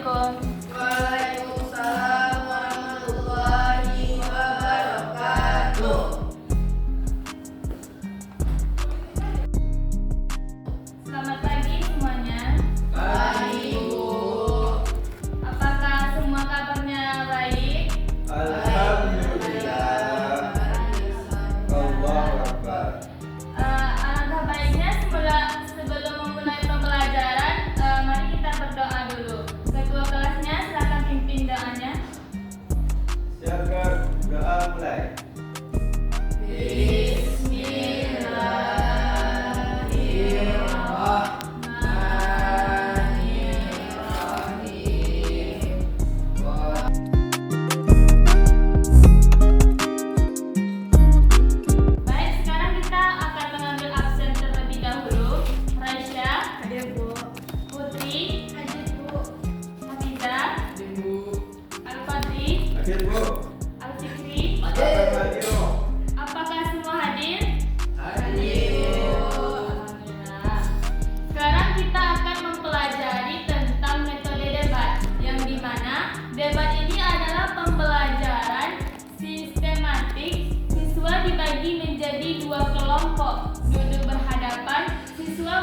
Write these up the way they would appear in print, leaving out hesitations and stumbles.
Assalamualaikum. Waalaikumsalam warahmatullahi wabarakatuh. Selamat pagi semuanya. Pagi, Bu. Apakah semua kabarnya baik? Alhamdulillah. Allahu Akbar. Alangkah baiknya sebelum memulai pembelajaran, mari kita berdoa dulu. Ketua kelasnya silakan pimpin doanya. Silakan doa mulai. Baik, sekarang kita akan mengambil absen terlebih dahulu. Raisya, Hadir, Bu. Putri, Hadir, Bu. Hafizah, Ibu. Al-Fadli, Akhir Bu. Al-Fikri. Kapan lagi Bu? Apakah semua hadir? Hadir. Alhamdulillah. Sekarang kita akan mempelajari tentang metode debat, yang dimana debat ini adalah pembelajaran sistematik. Siswa dibagi menjadi dua kelompok, duduk berhadapan. Siswa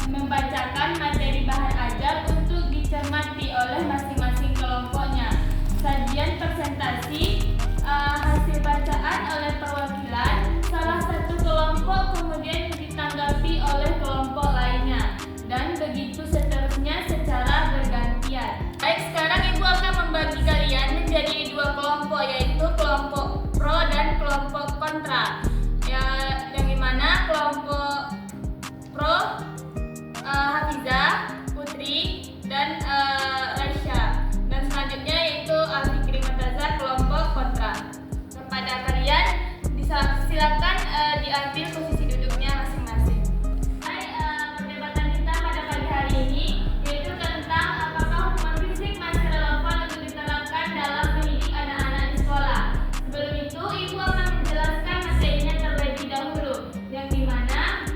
membacakan materi bahan ajar untuk dicermati oleh masing-masing kelompoknya. Sajian presentasi hasil bacaan oleh perwakilan salah satu kelompok, kemudian ditanggapi oleh kelompok lainnya, dan begitu seterusnya secara bergantian. Baik, sekarang Ibu akan membagi kalian menjadi dua kelompok, yaitu kelompok pro dan kelompok kontra. Yang dimana kelompok pro Hafizah, Putri, dan Raisya, dan selanjutnya yaitu Al-Fikri Murtaza kelompok kontra. Kepada kalian silakan diambil posisi duduknya masing-masing. Baik, perdebatan kita pada pagi hari ini yaitu tentang apakah hukuman fisik masih relevan untuk diterapkan dalam mendidik anak-anak di sekolah. Sebelum itu, Ibu akan menjelaskan materinya terlebih dahulu, yang dimana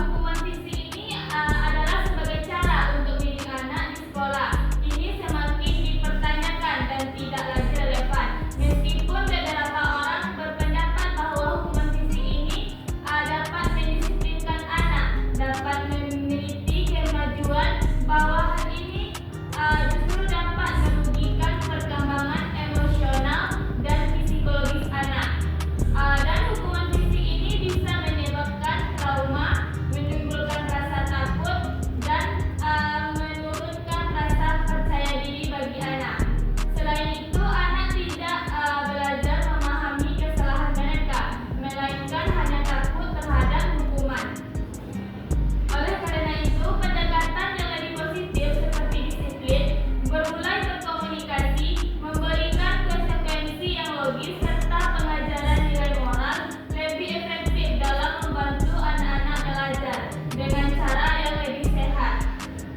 hukuman fisik ini adalah sebagai cara untuk mendidik anak di sekolah. Ini semakin dipertanyakan dan tidak lagi relevan. Meskipun beberapa orang berpendapat bahwa hukuman fisik ini dapat mendisiplinkan anak, dapat memiliki kemajuan, bahwa hal ini justru dapat merugikan perkembangan emosional dan psikologis anak. Dan hukuman fisik ini bisa menyebabkan trauma, menimbulkan rasa takut, dan menurunkan rasa percaya diri bagi anak. Selain itu, anak tidak belajar memahami kesalahan mereka, melainkan hanya takut terhadap hukuman. Oleh karena itu, pendekatan yang lebih positif seperti disiplin, bermulai berkomunikasi, memberikan konsekuensi yang logis, serta pengajaran nilai moral lebih efektif dalam membantu anak-anak belajar dengan cara yang lebih sehat.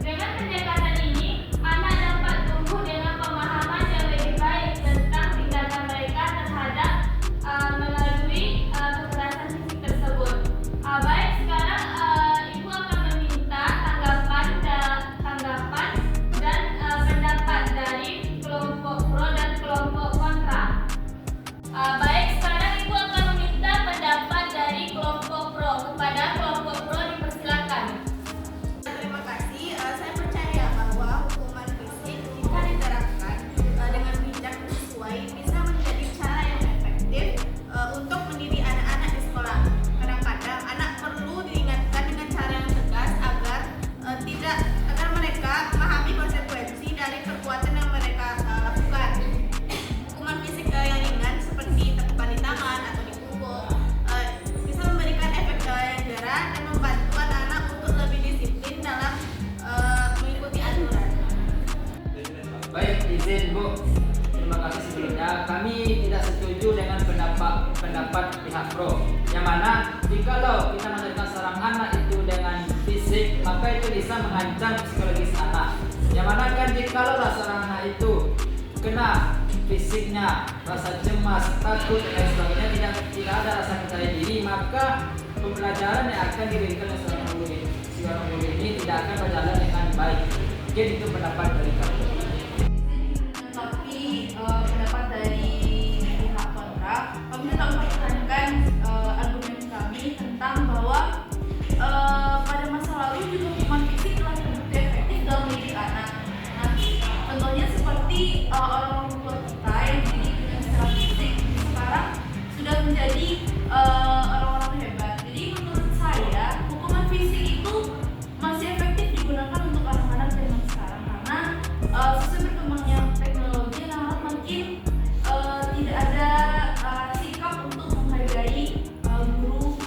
Dengan pendekatan ini, anak dapat tumbuh dengan pemahaman yang lebih baik tentang tindakan mereka terhadap melalui kekerasan fisik tersebut. Baik, sekarang Ibu akan meminta tanggapan dan pendapat dari kelompok pro dan kelompok kontra. Baik, sekarang Ibu akan meminta pendapat dari kelompok pro. Kepada kelompok pro dipersilakan. Terima kasih. Saya percaya bahwa hukuman fisik jika diterapkan dengan bijak dan sesuai bisa menjadi cara yang efektif untuk mendidik anak-anak di sekolah. Kadang-kadang anak perlu diingatkan dengan cara yang tegas agar mereka memahami konsekuensi dari perbuatan yang mereka lakukan. Hukuman fisik yang ringan seperti tepukan di tangan atau dipukul bisa memberikan efek yang jerah dan membantu anak-anak untuk lebih disiplin dalam mengikuti aturan. Baik, izin Bu. Terima kasih sebelumnya. Kami tidak setuju dengan pendapat pihak pro, yang mana jikalau kita menerima seorang anak itu dengan fisik, maka itu bisa mengancam psikologis anak. Yang mana kan jikalau seorang anak itu kena fisiknya, rasa cemas, takut dan sebagainya, tidak ada rasa percaya diri, maka pembelajaran yang akan diberikan oleh seorang guru ini tidak akan berjalan dengan baik. Mungkin itu pendapat dari kami. Tapi pendapat dari pihak kontra, kami tetap mempertahankan argumen kami tentang bahwa pada masa lalu juga hukuman fisik telah terbukti efektif dalam mendidik anak. Nah, contohnya seperti orang tua kita yang dididik dengan secara fisik sekarang sudah menjadi orang-orang hebat. Jadi menurut saya hukuman fisik itu masih efektif digunakan untuk anak-anak zaman sekarang karena sesuai berkembangnya teknologi, anak-anak makin tidak ada sikap untuk menghargai guru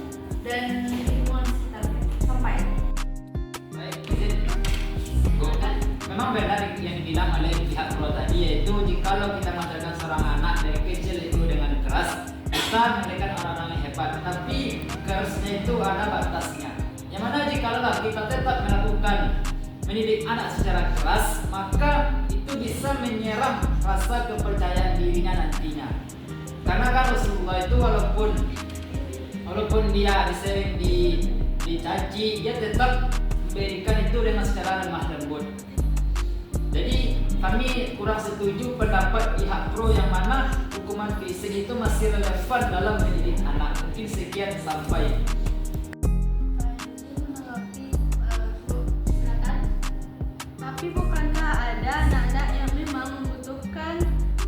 dan lingkungan sekitar. Sampai. Baik, izin. Bu, memang benar yang dibilang oleh pihak pro tadi, yaitu jikalau kita mengajarkan seorang anak dari kecil itu dengan keras, kita menjadikan orang-orang yang hebat. Tapi kerasnya itu ada batasnya. Yang mana jikalau kita tetap melakukan mendidik anak secara keras, maka itu bisa menyerang rasa kepercayaan dirinya nantinya. Karena kan Rasulullah itu walaupun dia sering dicaci, dia tetap memberikan itu dengan secara lemah lembut. Jadi kami kurang setuju pendapat pihak pro yang mana hukuman fisik itu masih relevan dalam mendidik anak. Mungkin sekian, sampai. Tapi bukankah ada anak-anak yang memang membutuhkan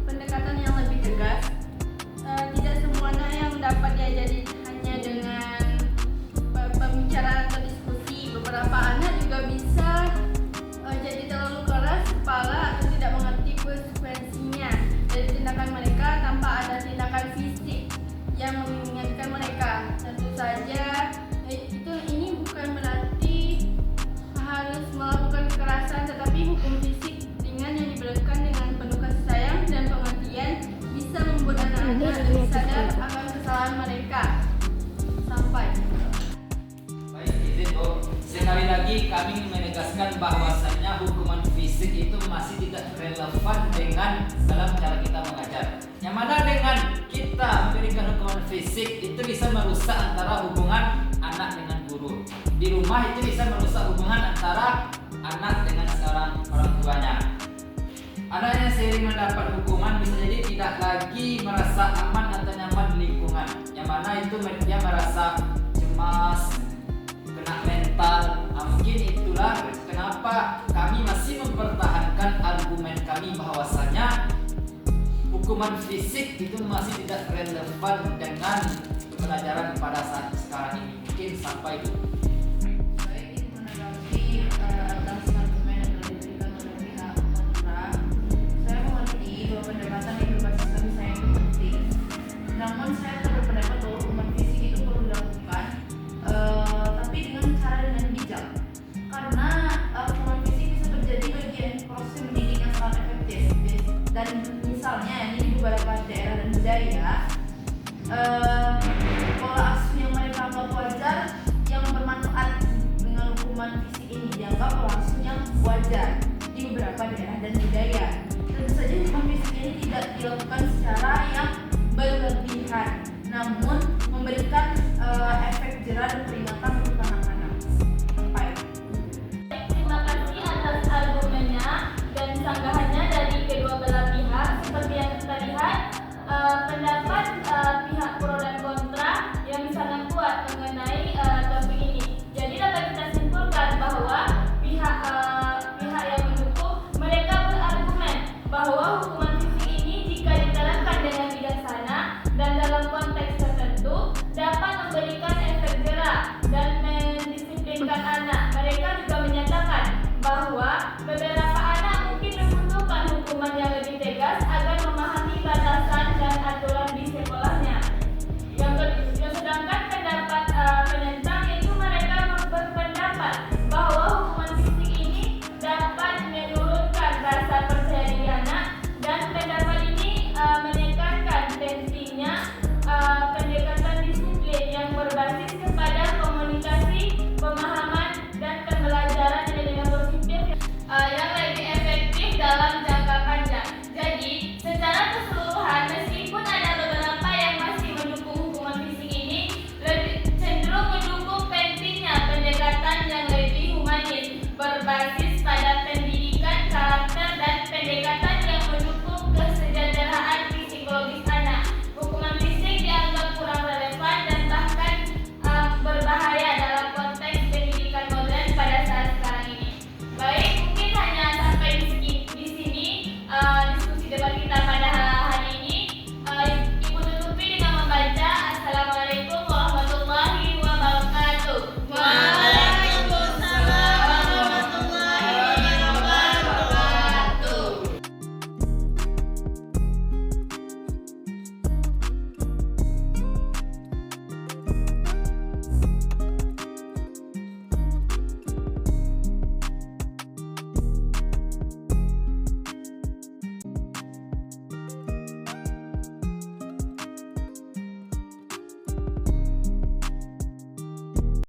pendekatan yang lebih tegas? Tidak semua anak yang dapat diajari hanya dengan pembicaraan atau diskusi. Beberapa anak juga bisa jadi terlalu keras kepala atau tidak mengerti konsekuensinya dari tindakan mereka tanpa ada tindakan fisik yang mengingatkan mereka. Tentu saja ini bukan berarti harus melakukan kekerasan, tetapi hukum fisik ringan yang diberikan dengan penuh kasih sayang dan pengertian bisa membuat anak-anak lebih sadar akan kesalahan mereka. Sampai. Baik, izin Bu. Sekali lagi kami menegaskan bahwasannya hukuman fisik itu masih tidak relevan dengan dalam cara kita mengajar. Yang mana dengan kita memberikan hukuman fisik itu bisa merusak antara hubungan anak dengan guru. Di rumah itu bisa merusak hubungan antara anak dengan seorang orang tuanya. Anak yang sering mendapat hukuman bisa jadi tidak lagi merasa aman atau nyaman di lingkungan. Yang mana itu dia merasa cemas, kena mental. Mungkin itulah kenapa kami masih mempertahankan argumen kami bahwasanya hukuman fisik itu masih tidak relevan dengan pelajaran pada saat sekarang ini. Mungkin sampai itu. Baik, menanggapi atas argumen yang telah diberikan oleh pihak kontra, saya mengerti bahwa pendekatan yang berbasis kasih sayang itu penting. Namun saya tetap berpendapat bahwa hukuman fisik itu perlu dilakukan, tapi dengan bijak. Karena hukuman fisik bisa menjadi bagian proses pendidik yang sangat efektif. Dan misalnya ini di beberapa daerah dan budaya, pola asuh yang mereka anggap wajar yang bermanfaat dengan hukuman fisik ini dianggap pola asuh yang wajar di beberapa daerah dan budaya. Tentu saja hukuman fisik ini tidak dilakukan secara yang